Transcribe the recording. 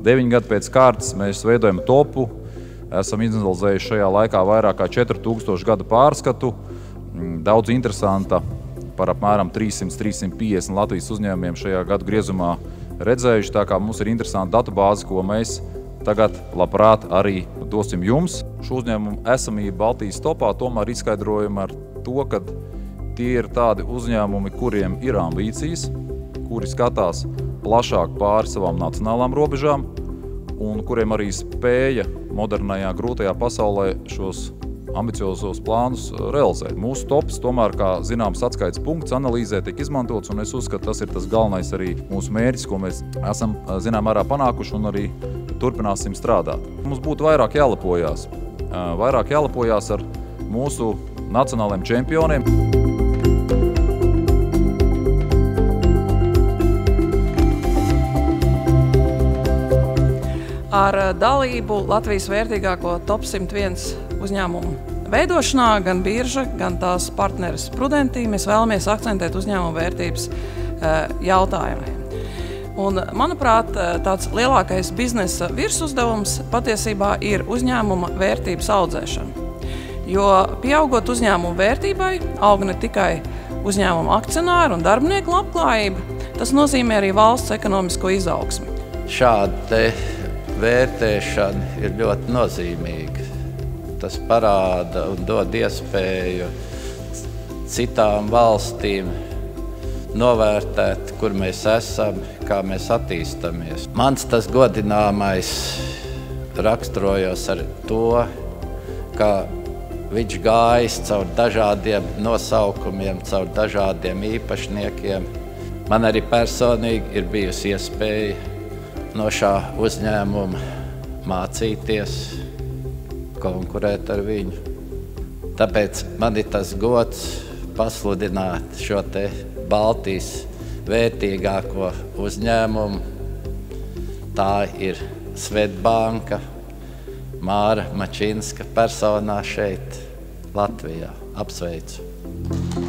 9 gadu pēc kārtas mēs veidojam topu. Esam izanalizējuši šajā laikā vairāk kā 4000 gadu pārskatu. Daudz interesanta par apmēram 300–350 Latvijas uzņēmumiem šajā gadu griezumā redzējuši. Tā kā mums ir interesanta datubāze, ko mēs tagad labprāt arī dosim jums. Šo uzņēmumu esamību Baltijas topā tomēr izskaidrojam ar to, ka tie ir tādi uzņēmumi, kuriem ir ambīcijas, kuri skatās plašāk pāri savām nacionālām robežām un kuriem arī spēja modernajā, grūtajā pasaulē šos ambiciozos plānus realizēt. Mūsu tops tomēr, kā zināms, atskaites punkts analīzē tiek izmantots, un es uzskatu, tas ir tas galvenais arī mūsu mērķis, ko mēs esam zinām mērā panākuši un arī turpināsim strādāt. Mums būtu vairāk jālepojās ar mūsu nacionālajiem čempioniem. Ar dalību Latvijas vērtīgāko top 101 uzņēmumu veidošanā gan birža, gan tās partneris Prudentī mēs vēlamies akcentēt uzņēmumu vērtības jautājumiem. Un, manuprāt, tāds lielākais biznesa virsuzdevums patiesībā ir uzņēmuma vērtības audzēšana. Jo pieaugot uzņēmumu vērtībai, aug ne tikai uzņēmuma akcionāru un darbinieku labklājība, tas nozīmē arī valsts ekonomisko izaugsmi. Šāda vērtēšana ir ļoti nozīmīga. Tas parāda un dod iespēju citām valstīm novērtēt, kur mēs esam, kā mēs attīstamies. Mans tas godināmais raksturojos ar to, ka viņš gājis caur dažādiem nosaukumiem, caur dažādiem īpašniekiem. Man arī personīgi ir bijusi iespēja no šā uzņēmuma mācīties, konkurēt ar viņu. Tāpēc man ir tas gods pasludināt šo te Baltijas vērtīgāko uzņēmumu. Tā ir Svetbanka, Māra Mačinska personā šeit, Latvijā. Apsveicu!